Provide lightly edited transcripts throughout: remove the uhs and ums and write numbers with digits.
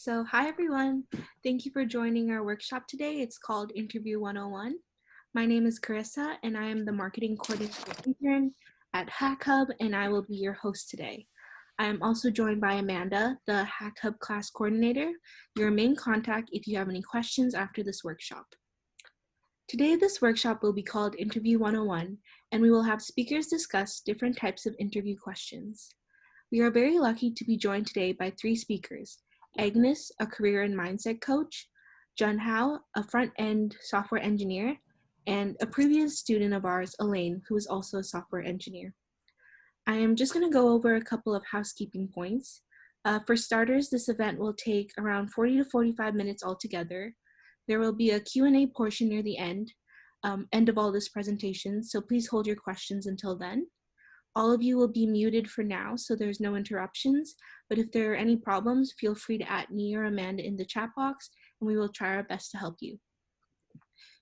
Hi everyone. Thank you for joining our workshop today. It's called Interview 101. My name is Carissa and I am the marketing coordinator intern at Hack Hub and I will be your host today. I am also joined by Amanda, the Hack Hub class coordinator, your main contact if you have any questions after this workshop. Today, this workshop will be called Interview 101 and we will have speakers discuss different types of interview questions. We are very lucky to be joined today by three speakers: Agnes, a career and mindset coach; Jun Hao, a front-end software engineer; and a previous student of ours, Elaine, who is also a software engineer. I am just going to go over a couple of housekeeping points. For starters, this event will take around 40 to 45 minutes altogether. There will be a Q&A portion near the end of all this presentation, so please hold your questions until then. All of you will be muted for now, so there's no interruptions, but if there are any problems, feel free to add me or Amanda in the chat box, and we will try our best to help you.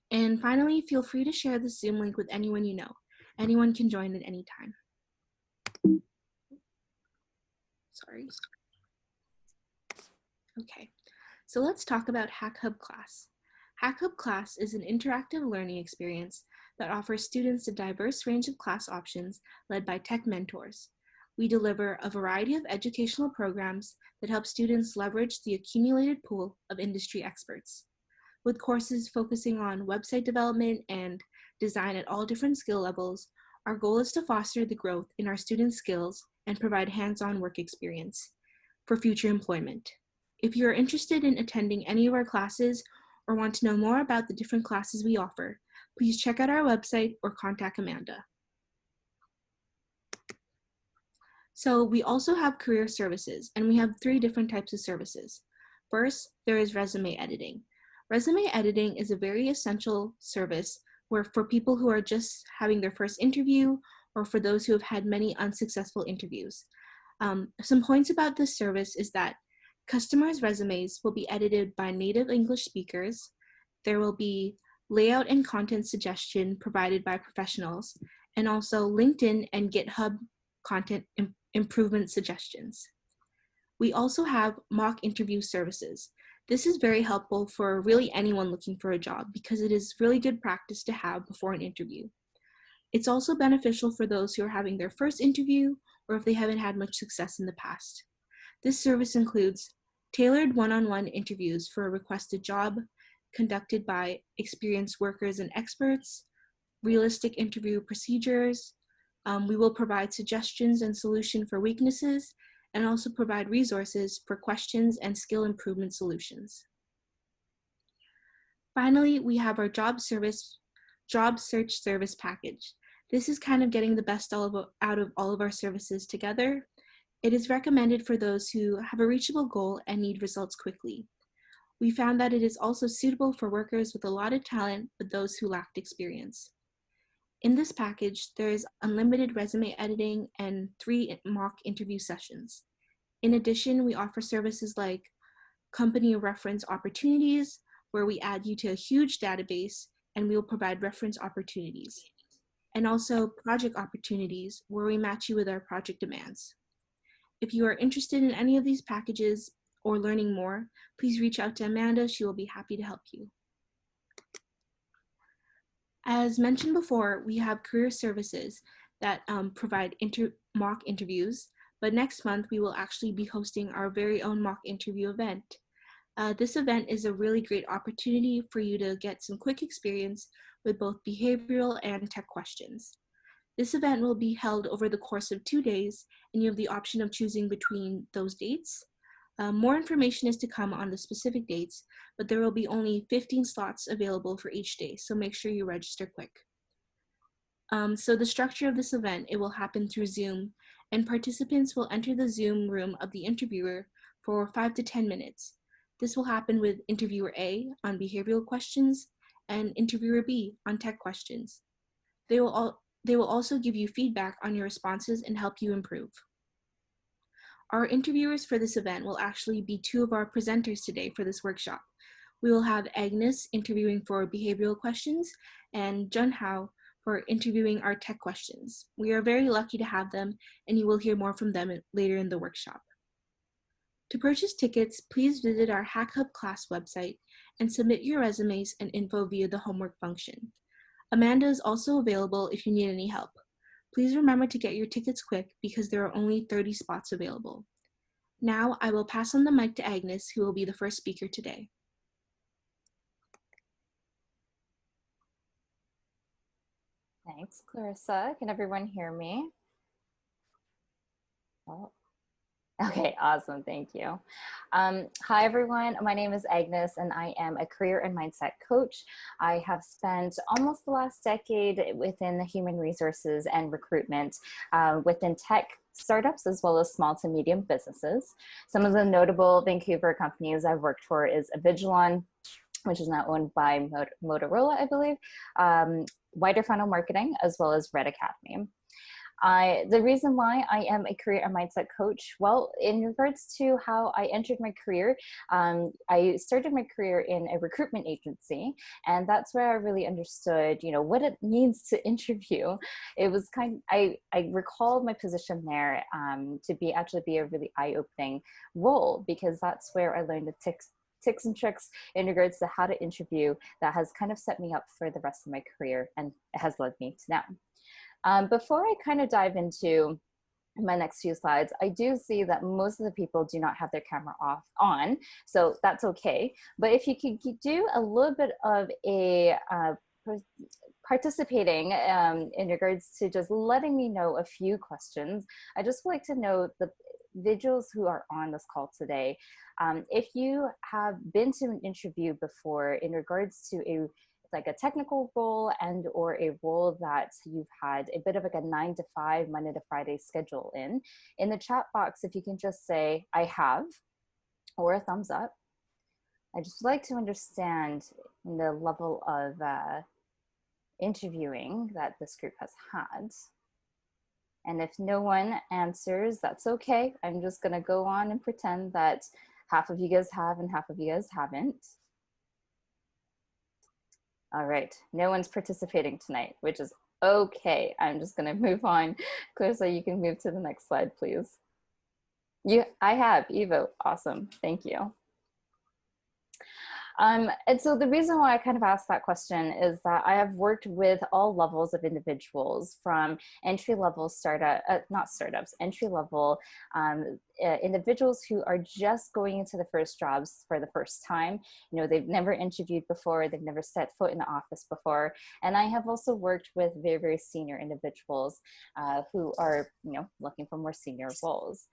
And finally, feel free to share the Zoom link with anyone you know. Anyone can join at any time. Sorry. Okay, so let's talk about Hack Hub Class. Hack Hub Class is an interactive learning experience that offers students a diverse range of class options led by tech mentors. We deliver a variety of educational programs that help students leverage the accumulated pool of industry experts. With courses focusing on website development and design at all different skill levels, our goal is to foster the growth in our students' skills and provide hands-on work experience for future employment. If you are interested in attending any of our classes or want to know more about the different classes we offer, please check out our website or contact Amanda. So we also have career services, and we have three different types of services. First, there is resume editing. Resume editing is a very essential service where for people who are just having their first interview or for those who have had many unsuccessful interviews. Some points about this service is that customers' resumes will be edited by native English speakers. There will be layout and content suggestion provided by professionals, and also LinkedIn and GitHub content improvement suggestions. We also have mock interview services. This is very helpful for really anyone looking for a job because it is really good practice to have before an interview. It's also beneficial for those who are having their first interview or if they haven't had much success in the past. This service includes tailored one-on-one interviews for a requested job conducted by experienced workers and experts, realistic interview procedures. We will provide suggestions and solutions for weaknesses and also provide resources for questions and skill improvement solutions. Finally, we have our job search service package. This is kind of getting the best out of all of our services together. It is recommended for those who have a reachable goal and need results quickly. We found that it is also suitable for workers with a lot of talent, but those who lacked experience. In this package, there is unlimited resume editing and 3 mock interview sessions. In addition, we offer services like company reference opportunities, where we add you to a huge database and we will provide reference opportunities, and also project opportunities, where we match you with our project demands. If you are interested in any of these packages or learning more, please reach out to Amanda. She will be happy to help you. As mentioned before, we have career services that provide mock interviews, but next month we will actually be hosting our very own mock interview event. This event is a really great opportunity for you to get some quick experience with both behavioral and tech questions. This event will be held over the course of 2 days, and you have the option of choosing between those dates. More information is to come on the specific dates, but there will be only 15 slots available for each day, so make sure you register quick. So the structure of this event, it will happen through Zoom, and participants will enter the Zoom room of the interviewer for 5 to 10 minutes. This will happen with interviewer A on behavioral questions and interviewer B on tech questions. They will also give you feedback on your responses and help you improve. Our interviewers for this event will actually be 2 of our presenters today for this workshop. We will have Agnes interviewing for behavioral questions and Jun Hao for interviewing our tech questions. We are very lucky to have them, and you will hear more from them later in the workshop. To purchase tickets, please visit our Hack Hub class website and submit your resumes and info via the homework function. Amanda is also available if you need any help. Please remember to get your tickets quick because there are only 30 spots available. Now I will pass on the mic to Agnes, who will be the first speaker today. Thanks, Clarissa. Can everyone hear me? Oh. Okay, awesome. Thank you. Hi, everyone. My name is Agnes, and I am a career and mindset coach. I have spent almost the last decade within the human resources and recruitment within tech startups as well as small to medium businesses. Some of the notable Vancouver companies I've worked for is Avigilon, which is now owned by Motorola, I believe, Wider Funnel Marketing, as well as Red Academy. The reason why I am a career and mindset coach, well, in regards to how I entered my career, I started my career in a recruitment agency, and that's where I really understood, what it means to interview. It was I recalled my position there to actually be a really eye-opening role, because that's where I learned the tips and tricks in regards to how to interview that has kind of set me up for the rest of my career, and it has led me to now. Before I kind of dive into my next few slides, I do see that most of the people do not have their camera on, so that's okay. But if you could do a little bit of a participating in regards to just letting me know a few questions, I just would like to know the individuals who are on this call today. If you have been to an interview before in regards to a technical role and or a role that you've had a bit of like a 9 to 5 Monday to Friday schedule in the chat box, if you can just say I have or a thumbs up. I just like to understand the level of interviewing that this group has had. And if no one answers, that's okay. I'm just gonna go on and pretend that half of you guys have and half of you guys haven't. All right, no one's participating tonight, which is okay. I'm just gonna move on. Clarissa, you can move to the next slide, please. I have, Evo, awesome, thank you. And so the reason why I kind of asked that question is that I have worked with all levels of individuals, from entry-level entry-level individuals who are just going into the first jobs for the first time. They've never interviewed before, they've never set foot in the office before. And I have also worked with very, very senior individuals who are, looking for more senior roles.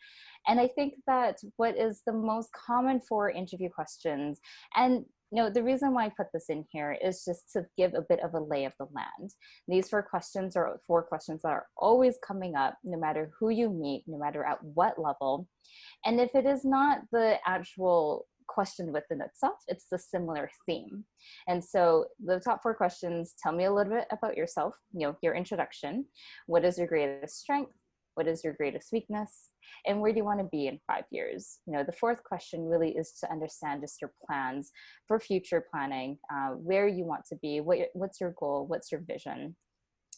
And I think that what is the most common for interview questions, and the reason why I put this in here is just to give a bit of a lay of the land. These 4 questions are 4 questions that are always coming up, no matter who you meet, no matter at what level. And if it is not the actual question within itself, it's the similar theme. And so the top 4 questions: tell me a little bit about yourself, your introduction. What is your greatest strength? What is your greatest weakness? And where do you want to be in 5 years? The 4th question really is to understand just your plans for future planning, where you want to be, what's your goal, what's your vision.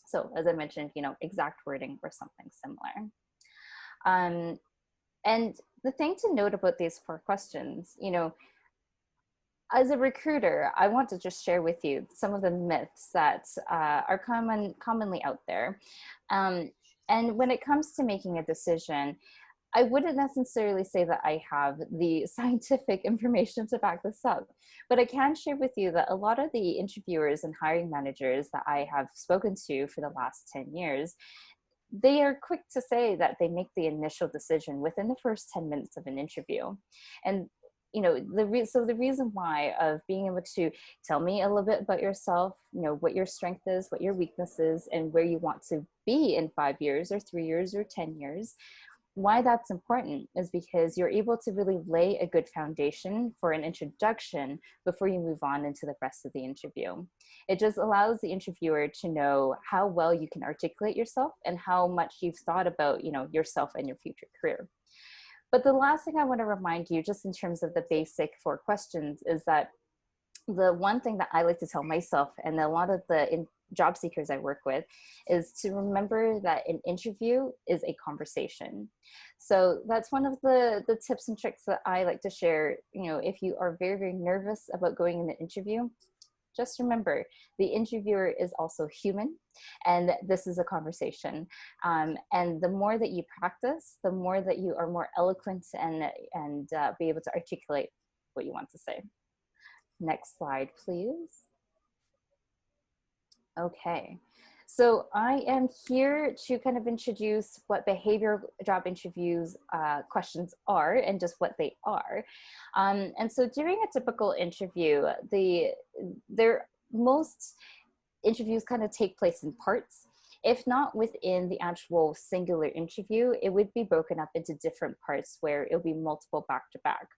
So as I mentioned, exact wording or something similar. And the thing to note about these 4 questions, as a recruiter, I want to just share with you some of the myths that are commonly out there. And when it comes to making a decision, I wouldn't necessarily say that I have the scientific information to back this up, but I can share with you that a lot of the interviewers and hiring managers that I have spoken to for the last 10 years, they are quick to say that they make the initial decision within the first 10 minutes of an interview. And so the reason why of being able to tell me a little bit about yourself, what your strength is, what your weakness is, and where you want to be in 5 years or 3 years or 10 years, why that's important is because you're able to really lay a good foundation for an introduction before you move on into the rest of the interview. It just allows the interviewer to know how well you can articulate yourself and how much you've thought about, yourself and your future career. But the last thing I want to remind you, just in terms of the basic 4 questions, is that the one thing that I like to tell myself and a lot of the job seekers I work with is to remember that an interview is a conversation. So that's one of the tips and tricks that I like to share. If you are very, very nervous about going in an interview, just remember the interviewer is also human, and this is a conversation. And the more that you practice, the more that you are more eloquent and be able to articulate what you want to say. Next slide, please. Okay. So I am here to kind of introduce what behavioral job interviews questions are and just what they are. And so during a typical interview, most interviews kind of take place in parts. If not within the actual singular interview, it would be broken up into different parts where it'll be multiple back to back.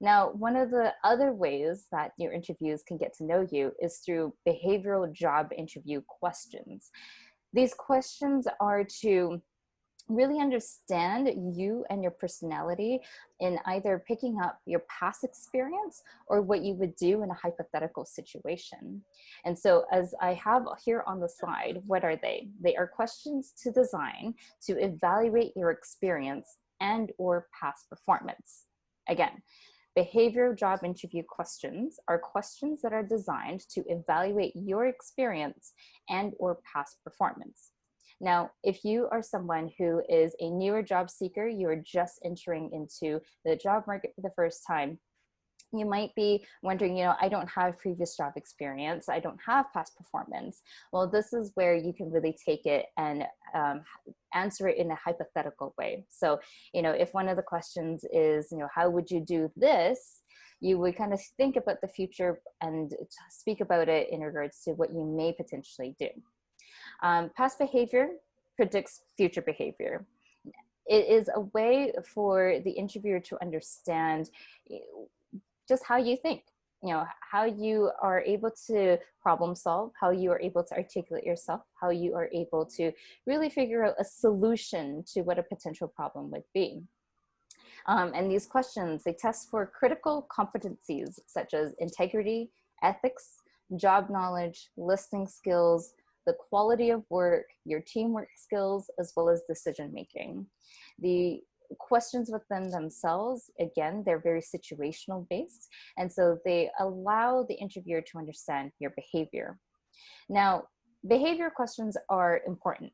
Now, one of the other ways that your interviews can get to know you is through behavioral job interview questions. These questions are to really understand you and your personality in either picking up your past experience or what you would do in a hypothetical situation. And so as I have here on the slide, what are they? They are questions to design to evaluate your experience and or past performance. Again, behavioral job interview questions are questions that are designed to evaluate your experience and or past performance. Now, if you are someone who is a newer job seeker, you are just entering into the job market for the first time, you might be wondering, I don't have previous job experience. I don't have past performance. Well, this is where you can really take it and answer it in a hypothetical way. So, if one of the questions is, how would you do this? You would kind of think about the future and speak about it in regards to what you may potentially do. Past behavior predicts future behavior. It is a way for the interviewer to understand just how you think, how you are able to problem solve, how you are able to articulate yourself, how you are able to really figure out a solution to what a potential problem would be. And these questions, they test for critical competencies such as integrity, ethics, job knowledge, listening skills, the quality of work, your teamwork skills, as well as decision making. The questions within themselves, again, they're very situational based, and so they allow the interviewer to understand your behavior. Now, behavior questions are important.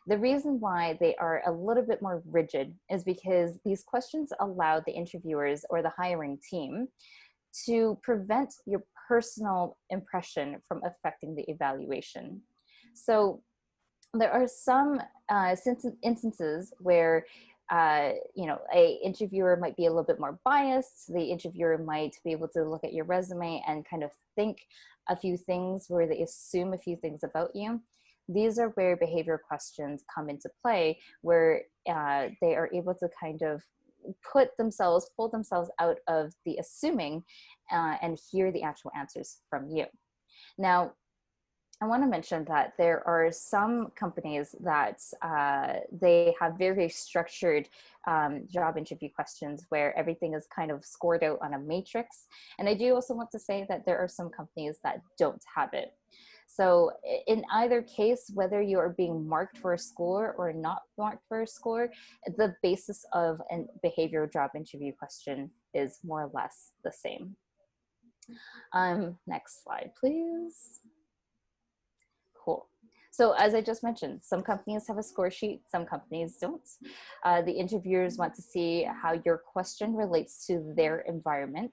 The reason why they are a little bit more rigid is because these questions allow the interviewers or the hiring team to prevent your personal impression from affecting the evaluation. So there are some instances where a interviewer might be a little bit more biased. The interviewer might be able to look at your resume and kind of think a few things, where they assume a few things about you. These are where behavior questions come into play, where they are able to kind of pull themselves out of the assuming and hear the actual answers from you. Now, I want to mention that there are some companies that they have very, very structured job interview questions where everything is kind of scored out on a matrix. And I do also want to say that there are some companies that don't have it. So in either case, whether you are being marked for a score or not marked for a score, the basis of a behavioral job interview question is more or less the same. Next slide, please. Cool. So as I just mentioned, some companies have a score sheet, some companies don't. The interviewers want to see how your question relates to their environment.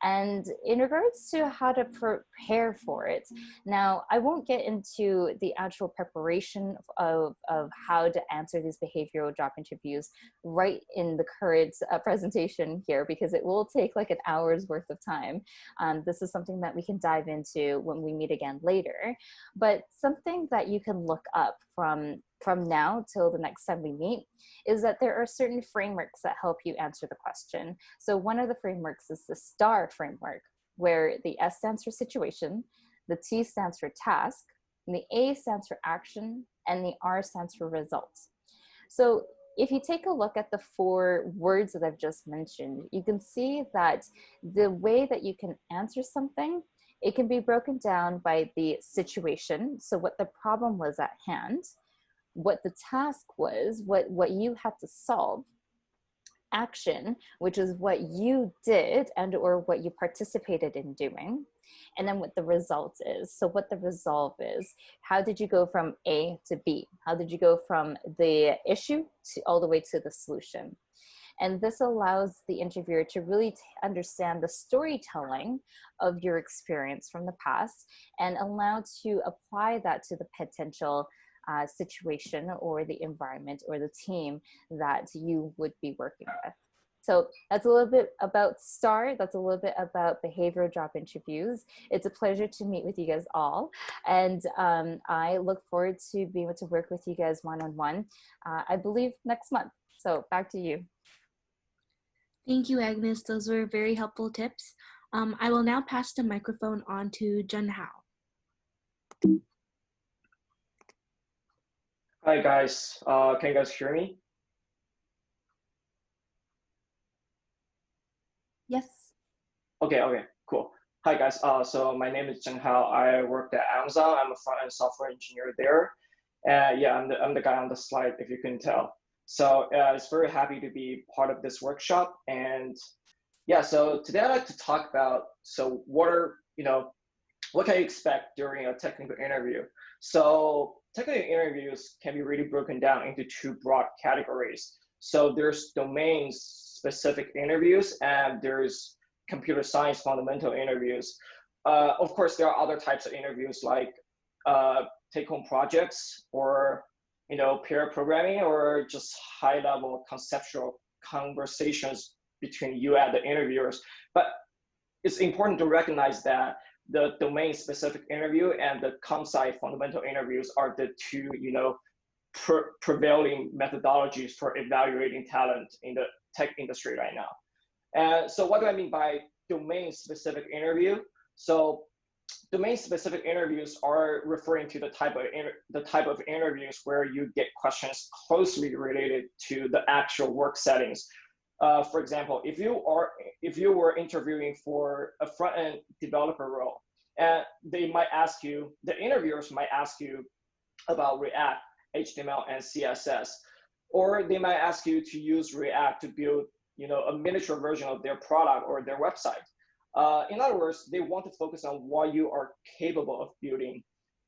And in regards to how to prepare for it, now I won't get into the actual preparation of how to answer these behavioral job interviews right in the current presentation here, because it will take like an hour's worth of time. This is something that we can dive into when we meet again later. But something that you can look up from now till the next time we meet is that there are certain frameworks that help you answer the question. So one of the frameworks is the STAR framework, where the S stands for situation, the T stands for task, and the A stands for action, and the R stands for results. So if you take a look at the 4 words that I've just mentioned, you can see that the way that you can answer something It can be broken down by the situation, so what the problem was at hand, what the task was, what you had to solve, action, which is what you did and or what you participated in doing, and then what the result is. So what the resolve is, how did you go from A to B? How did you go from the issue to all the way to the solution? And this allows the interviewer to really understand the storytelling of your experience from the past and allow to apply that to the potential situation or the environment or the team that you would be working with. So that's a little bit about STAR. That's a little bit about behavioral job interviews. It's a pleasure to meet with you guys all. And I look forward to being able to work with you guys one-on-one, I believe next month. So back to you. Thank you, Agnes. Those were very helpful tips. I will now pass the microphone on to Jun Hao. Hi guys, can you guys hear me? Yes. Okay, cool. Hi guys, so my name is Zheng Hao. I worked at Amazon. I'm a front-end software engineer there. Yeah, I'm the guy on the slide, if you can tell. So it's very happy to be part of this workshop. And yeah, so today I'd like to talk about, so what can you expect during a technical interview? So technical interviews can be really broken down into two broad categories. So there's domain-specific interviews and there's computer science fundamental interviews. Of course, there are other types of interviews like take-home projects or pair programming or just high-level conceptual conversations between you and the interviewers. But it's important to recognize that the domain-specific interview and the comp-sci fundamental interviews are the two, prevailing methodologies for evaluating talent in the tech industry right now. And so what do I mean by domain-specific interview? So domain-specific interviews are referring to the type of interviews where you get questions closely related to the actual work settings. For example, if you were interviewing for a front-end developer role, and the interviewers might ask you about React, HTML, and CSS, or they might ask you to use React to build, a miniature version of their product or their website. In other words, they want to focus on what you are capable of building,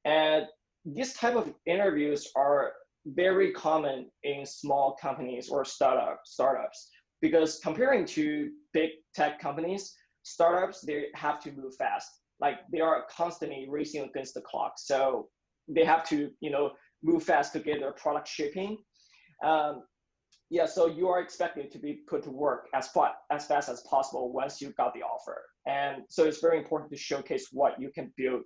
and this type of interviews are very common in small companies or startups. Because comparing to big tech companies, startups, they have to move fast. Like they are constantly racing against the clock. So they have to, move fast to get their product shipping. Yeah, so you are expected to be put to work as fast as possible once you got the offer. And so it's very important to showcase what you can build.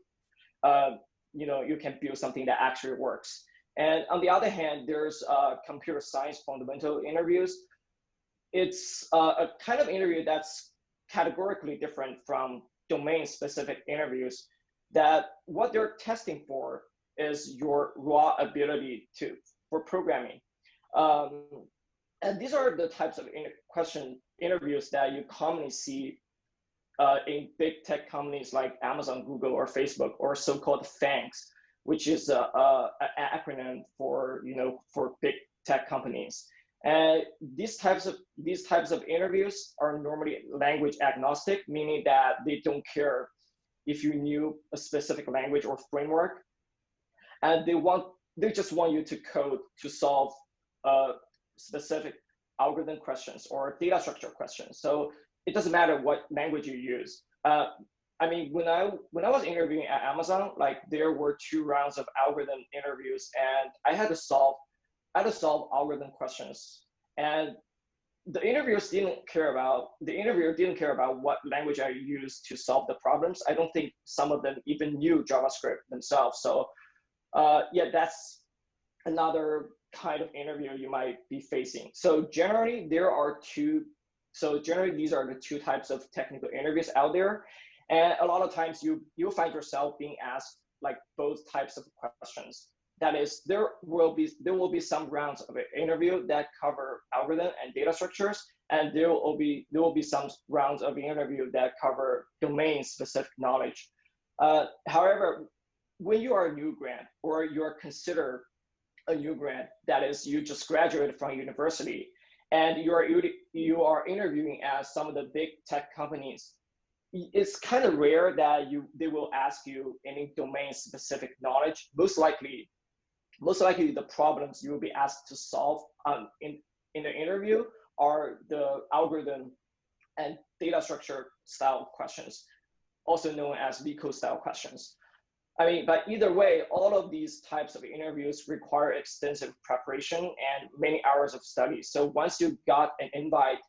You can build something that actually works. And on the other hand, there's computer science fundamental interviews. It's a kind of interview that's categorically different from domain-specific interviews, that what they're testing for is your raw ability for programming. And these are the types of interviews that you commonly see in big tech companies like Amazon, Google, or Facebook, or so-called FANGs, which is an acronym for big tech companies. And these types of interviews are normally language agnostic, meaning that they don't care if you knew a specific language or framework, and they just want you to code to solve specific algorithm questions or data structure questions. So it doesn't matter what language you use. I mean, when I was interviewing at Amazon, like there were 2 rounds of algorithm interviews, and I had to solve algorithm questions, and the interviewer didn't care about what language I used to solve the problems. I don't think some of them even knew JavaScript themselves. So yeah, that's another kind of interview you might be facing. So generally these are the 2 types of technical interviews out there. And a lot of times you'll find yourself being asked like both types of questions. That is, there will be some rounds of an interview that cover algorithm and data structures, and there will be some rounds of the interview that cover domain-specific knowledge. However, when you are a new grad or you're considered a new grad, that is, you just graduated from university, and you are interviewing at some of the big tech companies, it's kind of rare that they will ask you any domain specific knowledge. Most likely the problems you will be asked to solve in the interview are the algorithm and data structure style questions, also known as VCO style questions. I mean, but either way, all of these types of interviews require extensive preparation and many hours of study. So once you got an invite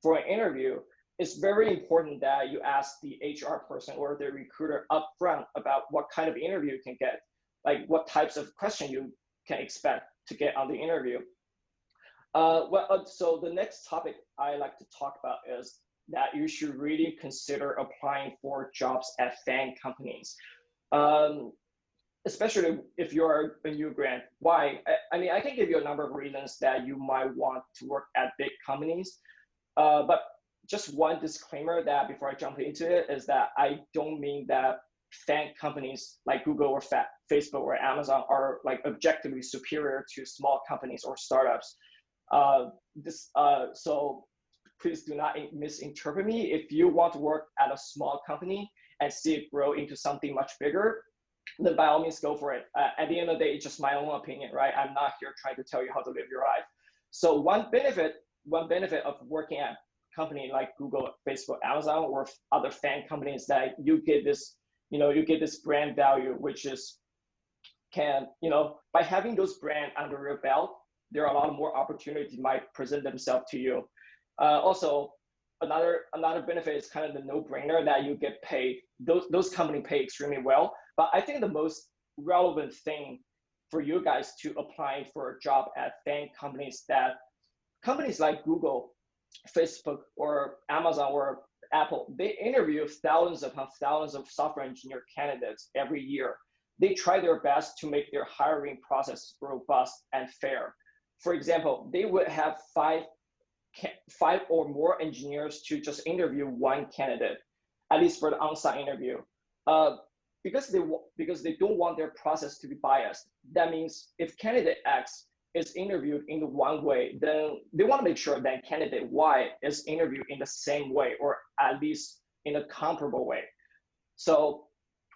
for an interview, it's very important that you ask the HR person or the recruiter upfront about what kind of interview you can get, like what types of questions you can expect to get on the interview. So the next topic I like to talk about is that you should really consider applying for jobs at FAANG companies, especially if you're a new grad. Why? I mean, I can give you a number of reasons that you might want to work at big companies, but just one disclaimer that before I jump into it is that I don't mean that FAANG companies like Google or Facebook or Amazon are like objectively superior to small companies or startups. So please do not misinterpret me. If you want to work at a small company and see it grow into something much bigger, then by all means go for it. At the end of the day, it's just my own opinion, right? I'm not here trying to tell you how to live your life. So one benefit of working at a company like Google, Facebook, Amazon, or other FAANG companies, that you get this, you get this brand value, which is by having those brands under your belt, there are a lot more opportunities might present themselves to you. Also, another benefit is kind of the no-brainer that you get paid. Those companies pay extremely well. But I think the most relevant thing for you guys to apply for a job at FAANG companies, that companies like Google, Facebook, or Amazon or Apple, they interview thousands upon thousands of software engineer candidates every year. They try their best to make their hiring process robust and fair. For example, they would have five or more engineers to just interview one candidate, at least for the on-site interview, because they don't want their process to be biased. That means if candidate X is interviewed in the one way, then they want to make sure that candidate Y is interviewed in the same way, or at least in a comparable way. So,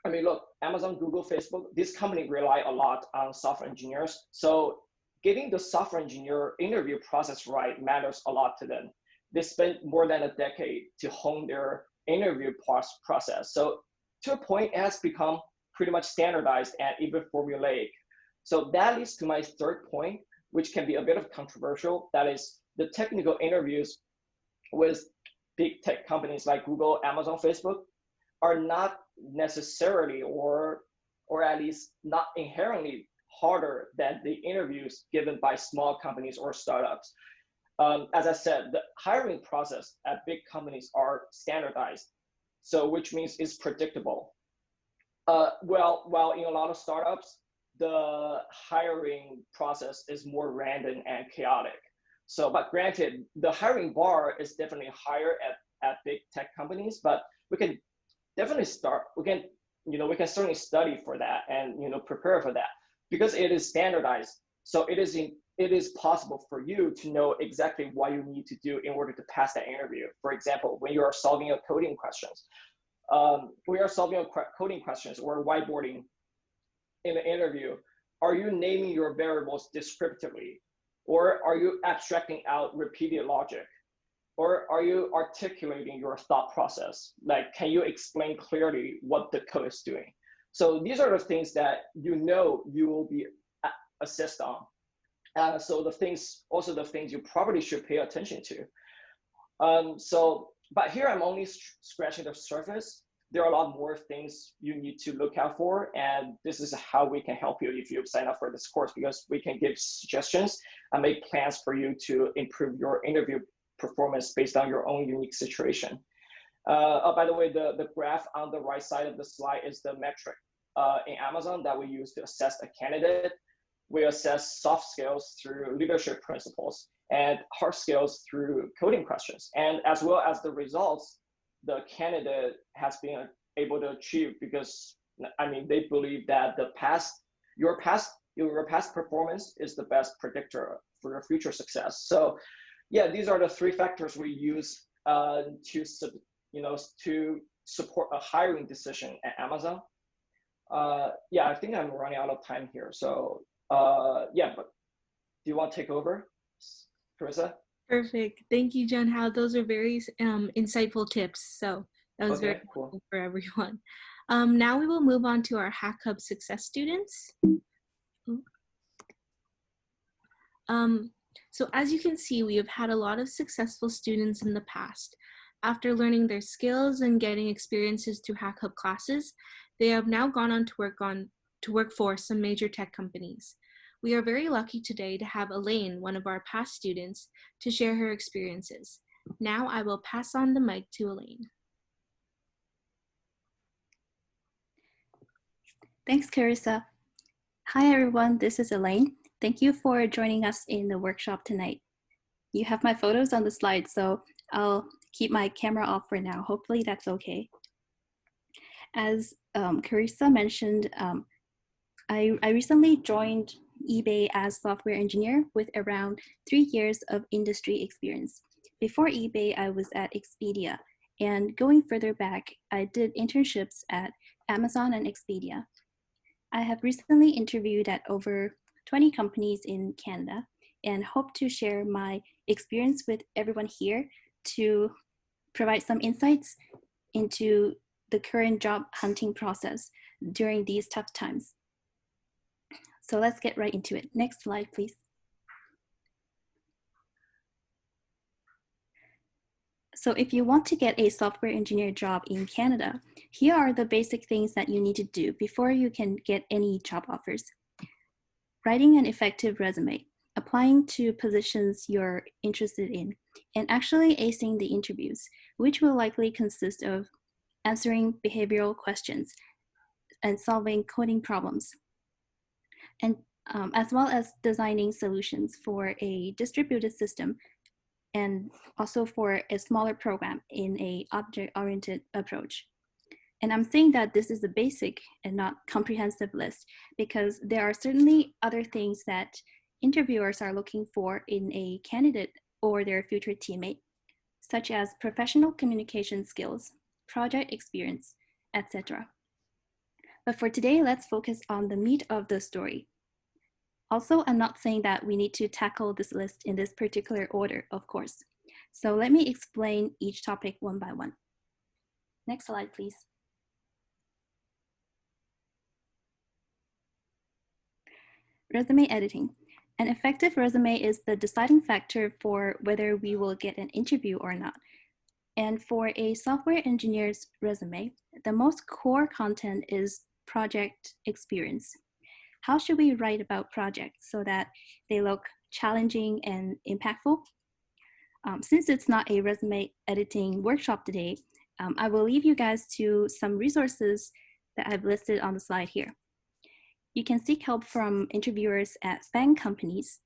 I mean, look, Amazon, Google, Facebook, these companies rely a lot on software engineers. So getting the software engineer interview process right matters a lot to them. They spent more than a decade to hone their interview process. So to a point, it has become pretty much standardized and even formulaic. So that leads to my third point, which can be a bit of controversial. That is, the technical interviews with big tech companies like Google, Amazon, Facebook are not necessarily, or at least not inherently, harder than the interviews given by small companies or startups. As I said, the hiring process at big companies are standardized, so which means it's predictable. While in a lot of startups, the hiring process is more random and chaotic. So, but granted, the hiring bar is definitely higher at big tech companies, but we can definitely we can certainly study for that and prepare for that, because it is standardized. So it is possible for you to know exactly what you need to do in order to pass that interview. For example, when you are solving a coding questions, or whiteboarding in an interview, are you naming your variables descriptively? Or are you abstracting out repeated logic? Or are you articulating your thought process? Like, can you explain clearly what the code is doing? So these are the things that you will be assessed on. So the things you probably should pay attention to. But here I'm only scratching the surface. There are a lot more things you need to look out for, and this is how we can help you if you sign up for this course, because we can give suggestions and make plans for you to improve your interview performance based on your own unique situation. By the way, the graph on the right side of the slide is the metric in Amazon that we use to assess a candidate. We assess soft skills through leadership principles and hard skills through coding questions. And as well as the results, the candidate has been able to achieve, because I mean, they believe that your past performance is the best predictor for your future success. So yeah, these are the three factors we use to support a hiring decision at Amazon. Yeah, I think I'm running out of time here. So yeah, but do you want to take over, Carissa? Perfect. Thank you, John Hao. Those are very insightful tips. So that was very Cool. helpful for everyone. Now we will move on to our Hack Hub success students. So as you can see, we have had a lot of successful students in the past. After learning their skills and getting experiences through Hack Hub classes, they have now gone on to work for some major tech companies. We are very lucky today to have Elaine, one of our past students, to share her experiences. Now I will pass on the mic to Elaine. Thanks, Carissa. Hi, everyone. This is Elaine. Thank you for joining us in the workshop tonight. You have my photos on the slide, so I'll keep my camera off for now. Hopefully that's okay. As Carissa mentioned, I recently joined eBay as software engineer with around 3 years of industry experience. Before eBay, I was at Expedia, and going further back, I did internships at Amazon and Expedia. I have recently interviewed at over 20 companies in Canada and hope to share my experience with everyone here to provide some insights into the current job hunting process during these tough times. So let's get right into it. Next slide, please. So if you want to get a software engineer job in Canada, here are the basic things that you need to do before you can get any job offers. Writing an effective resume, applying to positions you're interested in, and actually acing the interviews, which will likely consist of answering behavioral questions and solving coding problems, and as well as designing solutions for a distributed system and also for a smaller program in an object-oriented approach. And I'm saying that this is a basic and not comprehensive list because there are certainly other things that interviewers are looking for in a candidate or their future teammate, such as professional communication skills, project experience, etc. But for today, let's focus on the meat of the story. Also, I'm not saying that we need to tackle this list in this particular order, of course. So let me explain each topic one by one. Next slide, please. Resume editing. An effective resume is the deciding factor for whether we will get an interview or not. And for a software engineer's resume, the most core content is project experience. How should we write about projects so that they look challenging and impactful? Since it's not a resume editing workshop today, I will leave you guys to some resources that I've listed on the slide here. You can seek help from interviewers at FANG companies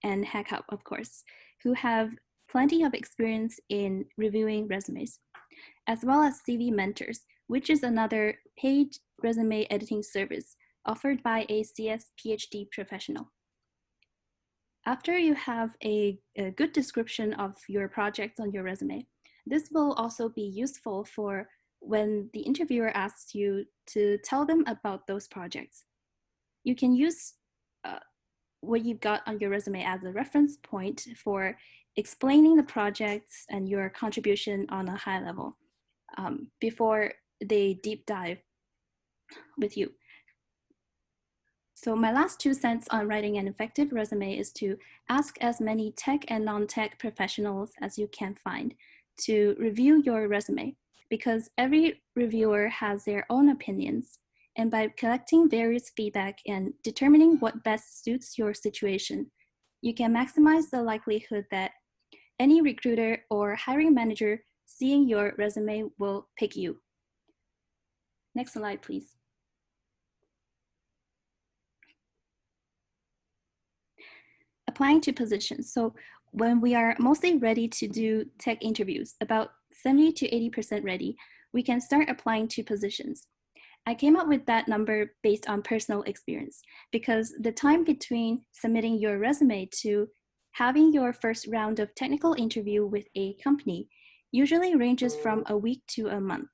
and HackHub, of course, who have plenty of experience in reviewing resumes, as well as CV Mentors, which is another paid resume editing service offered by a CS PhD professional. After you have a good description of your projects on your resume, this will also be useful for when the interviewer asks you to tell them about those projects. You can use what you've got on your resume as a reference point for explaining the projects and your contribution on a high level before they deep dive with you. So my last 2 cents on writing an effective resume is to ask as many tech and non-tech professionals as you can find to review your resume, because every reviewer has their own opinions. And by collecting various feedback and determining what best suits your situation, you can maximize the likelihood that any recruiter or hiring manager seeing your resume will pick you. Next slide, please. Applying to positions. So when we are mostly ready to do tech interviews, about 70 to 80% ready, we can start applying to positions. I came up with that number based on personal experience because the time between submitting your resume to having your first round of technical interview with a company usually ranges from a week to a month.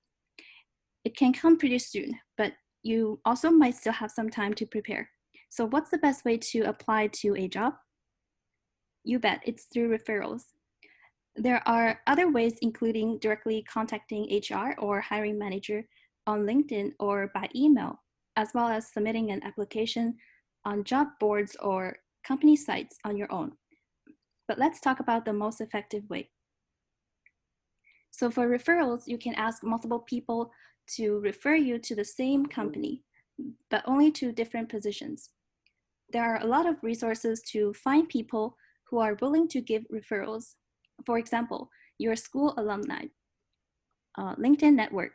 It can come pretty soon, but you also might still have some time to prepare. So what's the best way to apply to a job? You bet, it's through referrals. There are other ways, including directly contacting HR or hiring manager on LinkedIn or by email, as well as submitting an application on job boards or company sites on your own. But let's talk about the most effective way. So for referrals, you can ask multiple people to refer you to the same company, but only to different positions. There are a lot of resources to find people who are willing to give referrals. For example, your school alumni, LinkedIn network,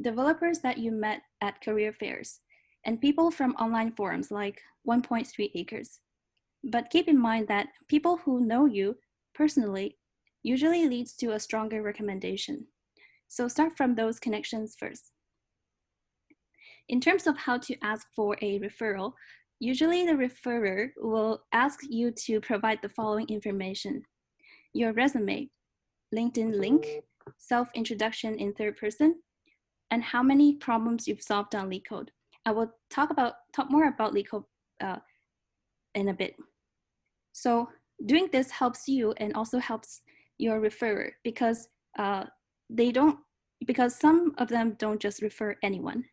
developers that you met at career fairs, and people from online forums like 1.3 Acres. But keep in mind that people who know you personally usually leads to a stronger recommendation. So start from those connections first. In terms of how to ask for a referral, usually the referrer will ask you to provide the following information: your resume, LinkedIn link, self-introduction in third person, and how many problems you've solved on LeetCode. I will talk more about LeetCode in a bit. So doing this helps you and also helps your referrer because some of them don't just refer anyone,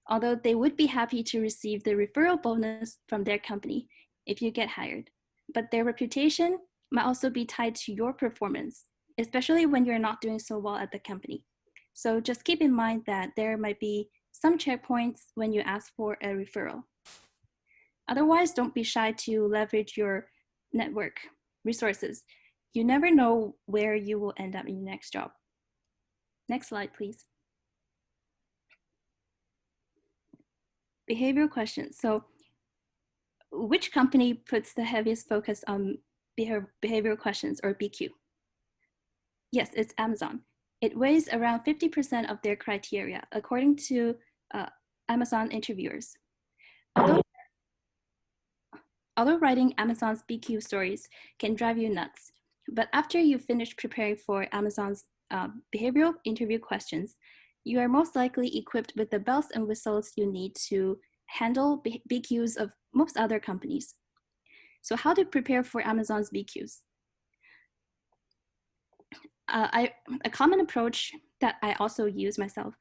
although they would be happy to receive the referral bonus from their company if you get hired. But their reputation might also be tied to your performance, especially when you're not doing so well at the company. So just keep in mind that there might be some checkpoints when you ask for a referral. Otherwise, don't be shy to leverage your network resources. You never know where you will end up in your next job. Next slide, please. Behavioral questions. So which company puts the heaviest focus on behavioral questions, or BQ? Yes, it's Amazon. It weighs around 50% of their criteria, according to Amazon interviewers. Although writing Amazon's BQ stories can drive you nuts, but after you finish preparing for Amazon's behavioral interview questions, you are most likely equipped with the bells and whistles you need to handle BQs of most other companies. So how to prepare for Amazon's BQs? A common approach that I also use myself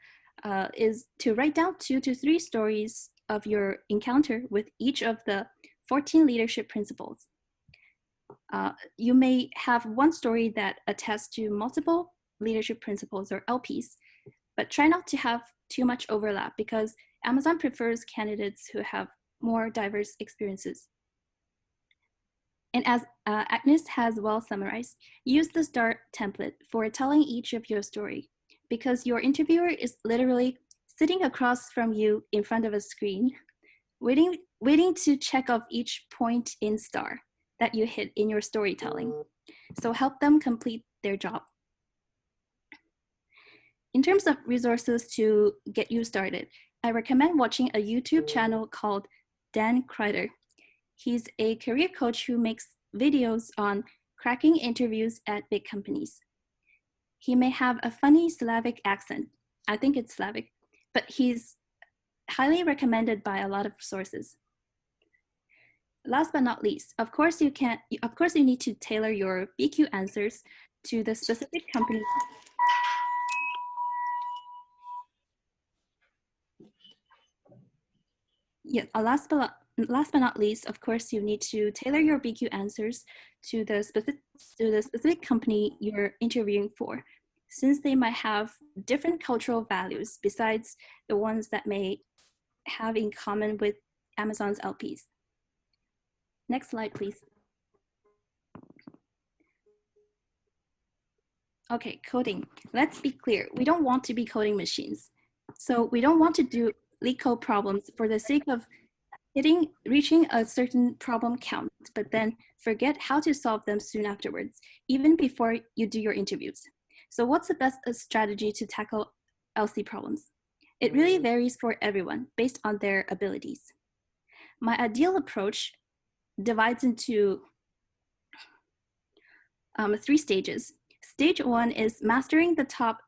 is to write down 2 to 3 stories of your encounter with each of the 14 leadership principles. You may have one story that attests to multiple leadership principles, or LPs, but try not to have too much overlap because Amazon prefers candidates who have more diverse experiences. And as Agnes has well summarized, use the STAR template for telling each of your story because your interviewer is literally sitting across from you in front of a screen, waiting to check off each point in STAR that you hit in your storytelling. So help them complete their job. In terms of resources to get you started, I recommend watching a YouTube channel called Dan Kreider. He's a career coach who makes videos on cracking interviews at big companies. He may have a funny Slavic accent. I think it's Slavic, but he's highly recommended by a lot of sources. Last but not least, of course you need to tailor your BQ answers to the specific company. Yeah, last but not least, of course, you need to tailor your BQ answers to the specific company you're interviewing for, since they might have different cultural values besides the ones that may have in common with Amazon's LPs. Next slide, please. Okay, coding. Let's be clear. We don't want to be coding machines. So we don't want to do LeetCode problems for the sake of reaching a certain problem count, but then forget how to solve them soon afterwards, even before you do your interviews. So what's the best strategy to tackle LC problems? It really varies for everyone based on their abilities. My ideal approach divides into 3 stages. Stage 1 is mastering the top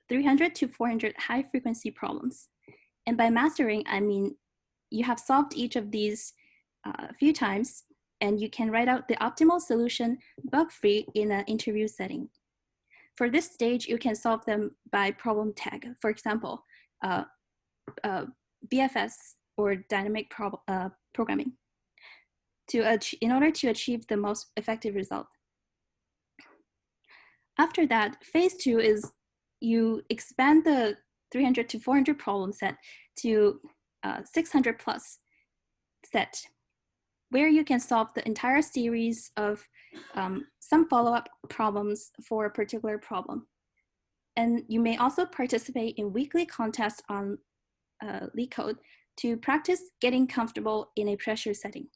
300 to 400 high-frequency problems. And by mastering, I mean you have solved each of these a few times, and you can write out the optimal solution bug-free in an interview setting. For this stage, you can solve them by problem tag. For example, BFS or dynamic programming in order to achieve the most effective result. After that, phase 2 is you expand the 300 to 400 problem set to 600 plus set, where you can solve the entire series of some follow-up problems for a particular problem. And you may also participate in weekly contests on LeetCode to practice getting comfortable in a pressure setting.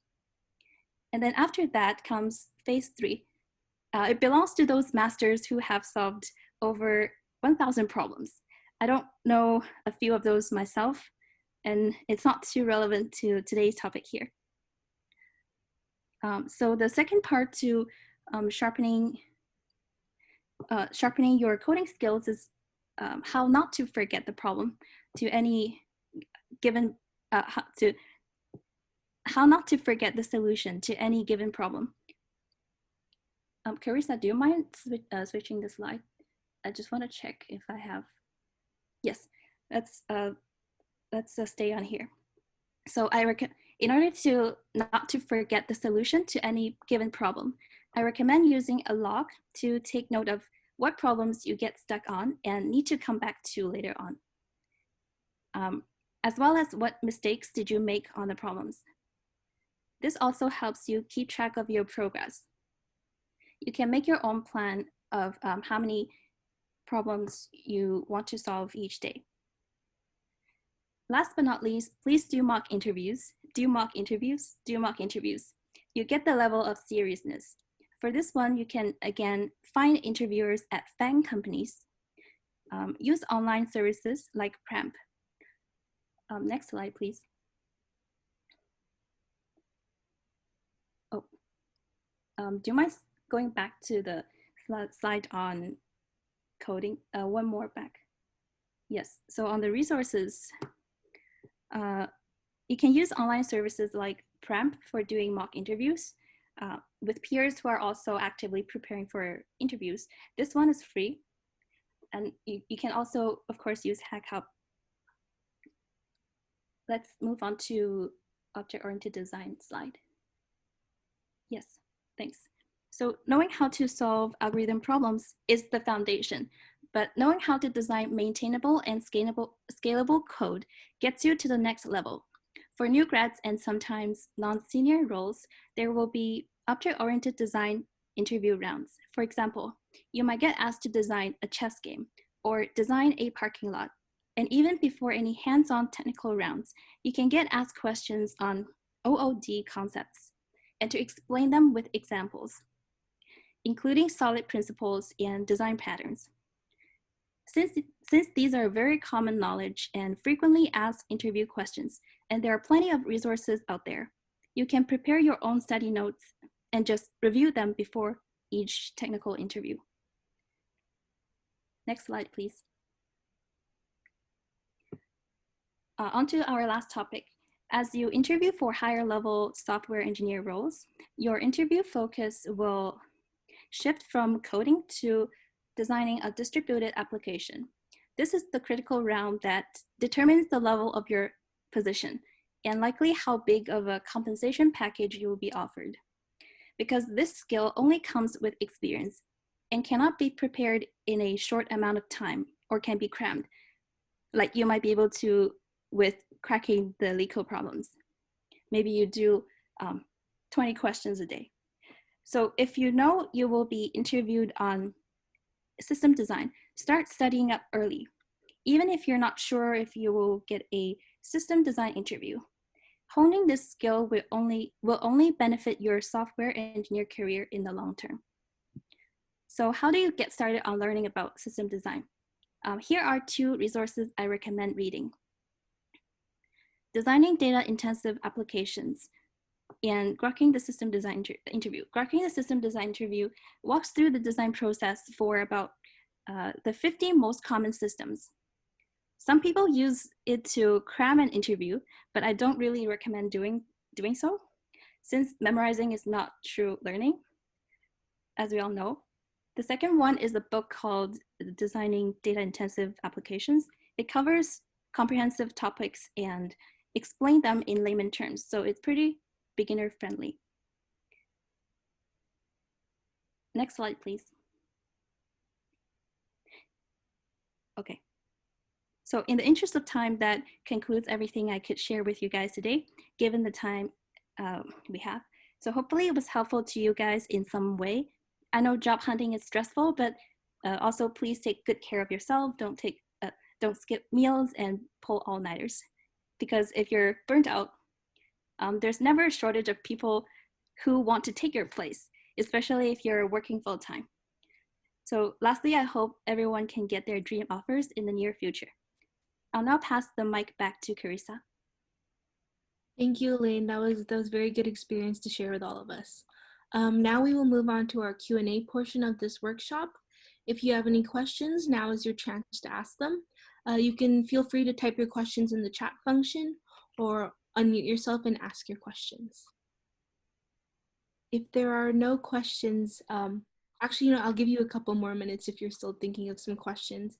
And then after that comes phase 3. It belongs to those masters who have solved over 1,000 problems. I don't know a few of those myself, and it's not too relevant to today's topic here. So the second part to sharpening your coding skills is how not to forget the problem to any given, how not to forget the solution to any given problem. Carissa, do you mind switching the slide? I just want to check if I have, yes, let's stay on here. So in order to not to forget the solution to any given problem, I recommend using a log to take note of what problems you get stuck on and need to come back to later on, as well as what mistakes did you make on the problems. This also helps you keep track of your progress. You can make your own plan of how many problems you want to solve each day. Last but not least, please do mock interviews. Do mock interviews. Do mock interviews. You get the level of seriousness. For this one, you can, again, find interviewers at FANG companies. Use online services like Pramp. Next slide, please. Oh, do you mind going back to the slide on coding? One more back. Yes, so on the resources, you can use online services like Pramp for doing mock interviews with peers who are also actively preparing for interviews. This one is free. And you can also, of course, use HackHub. Let's move on to object-oriented design slide. Yes, thanks. So knowing how to solve algorithm problems is the foundation, but knowing how to design maintainable and scalable code gets you to the next level. For new grads and sometimes non-senior roles, there will be object-oriented design interview rounds. For example, you might get asked to design a chess game or design a parking lot. And even before any hands-on technical rounds, you can get asked questions on OOD concepts and to explain them with examples, including solid principles and design patterns. Since these are very common knowledge and frequently asked interview questions, and there are plenty of resources out there, you can prepare your own study notes and just review them before each technical interview. Next slide, please. On to our last topic. As you interview for higher level software engineer roles, your interview focus will shift from coding to designing a distributed application. This is the critical round that determines the level of your position and likely how big of a compensation package you will be offered. Because this skill only comes with experience and cannot be prepared in a short amount of time or can be crammed, like you might be able to with cracking the LeetCode problems. Maybe you do 20 questions a day. So if you know you will be interviewed on system design, start studying up early. Even if you're not sure if you will get a system design interview, honing this skill will only benefit your software engineer career in the long term. So how do you get started on learning about system design? Here are 2 resources I recommend reading. Designing Data-Intensive Applications and Grokking the System Design Interview. Grokking the System Design Interview walks through the design process for about the 50 most common systems. Some people use it to cram an interview, but I don't really recommend doing so, since memorizing is not true learning, as we all know. The second one is a book called Designing Data-Intensive Applications. It covers comprehensive topics and explain them in layman terms, so it's pretty beginner friendly. Next slide, please. Okay. So in the interest of time, that concludes everything I could share with you guys today, given the time we have. So hopefully it was helpful to you guys in some way. I know job hunting is stressful, but also please take good care of yourself. Don't skip meals and pull all-nighters, because if you're burnt out, there's never a shortage of people who want to take your place, especially if you're working full-time. So lastly, I hope everyone can get their dream offers in the near future. I'll now pass the mic back to Carissa. Thank you, Elaine. That was a very good experience to share with all of us. Now we will move on to our Q&A portion of this workshop. If you have any questions, now is your chance to ask them. You can feel free to type your questions in the chat function or unmute yourself and ask your questions. If there are no questions, actually, I'll give you a couple more minutes if you're still thinking of some questions.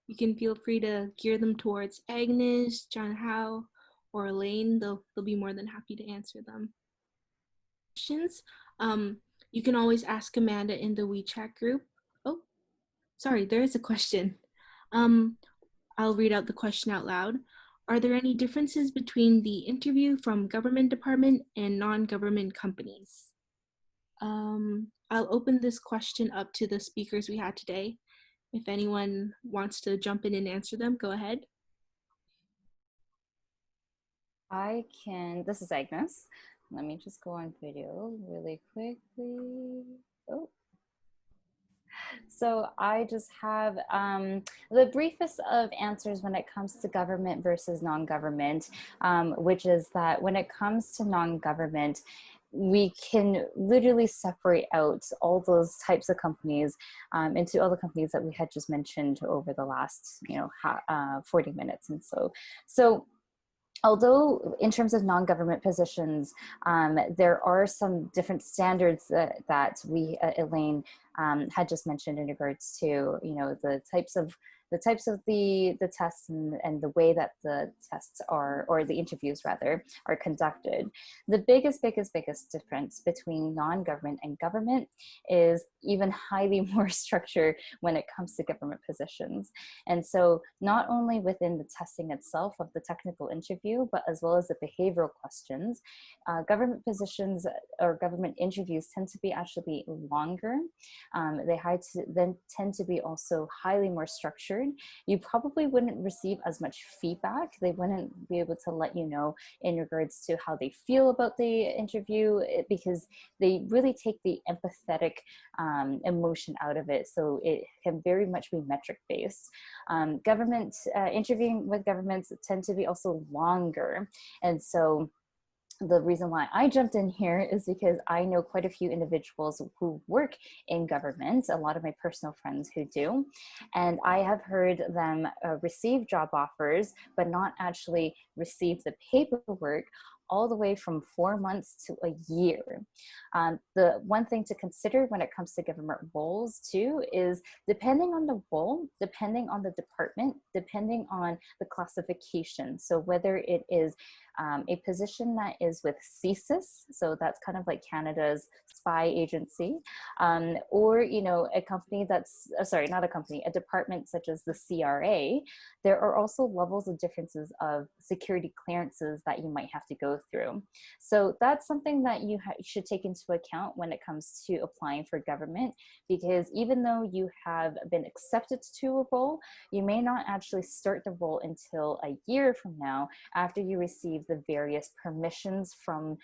You can feel free to gear them towards Agnes, John Howe, or Elaine. They'll be more than happy to answer them. Questions, you can always ask Amanda in the WeChat group. Oh, sorry, there is a question. I'll read out the question out loud. Are there any differences between the interview from government department and non-government companies? I'll open this question up to the speakers we had today. If anyone wants to jump in and answer them, go ahead. I can, this is Agnes. Let me just go on video really quickly. Oh. So I just have the briefest of answers when it comes to government versus non-government, which is that when it comes to non-government, we can literally separate out all those types of companies into all the companies that we had just mentioned over the last 40 minutes. And so although in terms of non-government positions, there are some different standards that we, Elaine, had just mentioned in regards to, the types of the tests and the way that the tests are, or the interviews rather, are conducted. The biggest difference between non-government and government is even highly more structure when it comes to government positions. And so not only within the testing itself of the technical interview, but as well as the behavioral questions, government positions or government interviews tend to be actually longer. They then tend to be also highly more structured. You probably wouldn't receive as much feedback. They wouldn't be able to let you know in regards to how they feel about the interview, because they really take the empathetic emotion out of it. So it can very much be metric based. Government interviewing with governments tend to be also longer. And so the reason why I jumped in here is because I know quite a few individuals who work in government, a lot of my personal friends who do, and I have heard them receive job offers, but not actually receive the paperwork all the way from 4 months to a year. The one thing to consider when it comes to government roles too is depending on the role, depending on the department, depending on the classification. So whether it is a position that is with CSIS, so that's kind of like Canada's spy agency, or a company that's, sorry, not a company, a department such as the CRA, there are also levels of differences of security clearances that you might have to go through. So that's something that you should take into account when it comes to applying for government, because even though you have been accepted to a role, you may not actually start the role until a year from now after you receive receive the various permissions from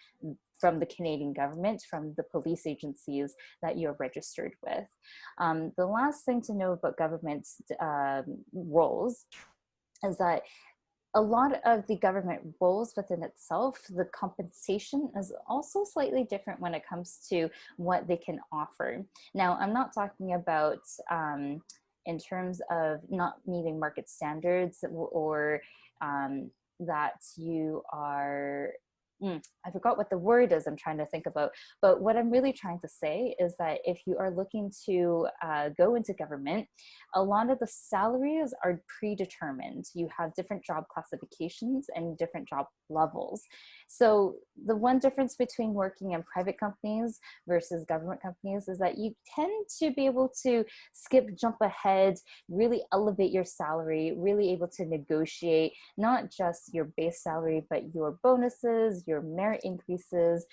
the Canadian government, from the police agencies that you're registered with. The last thing to know about government roles is that a lot of the government roles within itself, the compensation is also slightly different when it comes to what they can offer. Now, I'm not talking about in terms of not meeting market standards or that you are, I forgot what the word is I'm trying to think about, but what I'm really trying to say is that if you are looking to go into government, a lot of the salaries are predetermined. You have different job classifications and different job levels. So the one difference between working in private companies versus government companies is that you tend to be able to jump ahead, really elevate your salary, really able to negotiate not just your base salary, but your bonuses, your merit increases,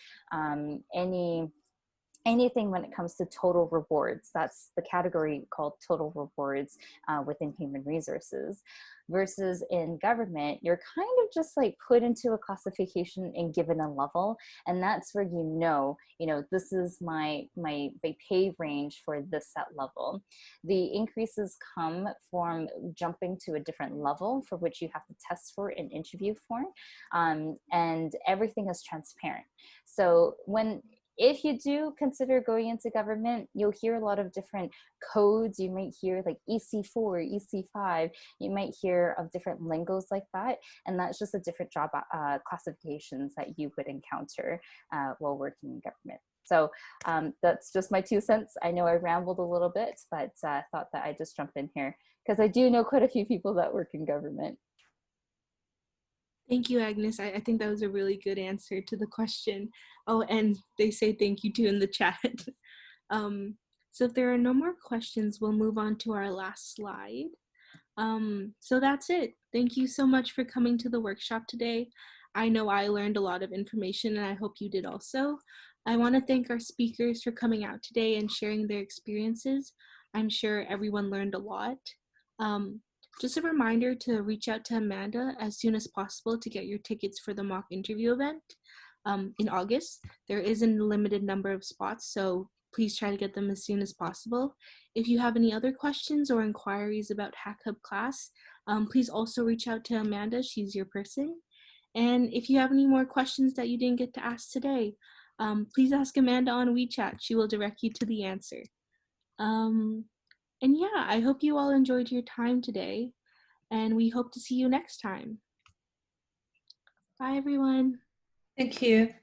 anything when it comes to total rewards. That's the category called total rewards within human resources. Versus in government, you're kind of just like put into a classification and given a level, and that's where you know, this is my pay range for this set level. The increases come from jumping to a different level for which you have to test for and interview for, and everything is transparent. So if you do consider going into government, you'll hear a lot of different codes. You might hear like EC4, EC5. You might hear of different lingos like that. And that's just a different job classifications that you would encounter while working in government. So that's just my 2 cents. I know I rambled a little bit, but I thought that I'd just jump in here because I do know quite a few people that work in government. Thank you, Agnes. I think that was a really good answer to the question. Oh, and they say thank you too in the chat. So if there are no more questions, we'll move on to our last slide. So that's it. Thank you so much for coming to the workshop today. I know I learned a lot of information, and I hope you did also. I want to thank our speakers for coming out today and sharing their experiences. I'm sure everyone learned a lot. Just a reminder to reach out to Amanda as soon as possible to get your tickets for the mock interview event in August. There is a limited number of spots, so please try to get them as soon as possible. If you have any other questions or inquiries about Hack Hub class, please also reach out to Amanda. She's your person. And if you have any more questions that you didn't get to ask today, please ask Amanda on WeChat. She will direct you to the answer. And yeah, I hope you all enjoyed your time today, and we hope to see you next time. Bye, everyone. Thank you.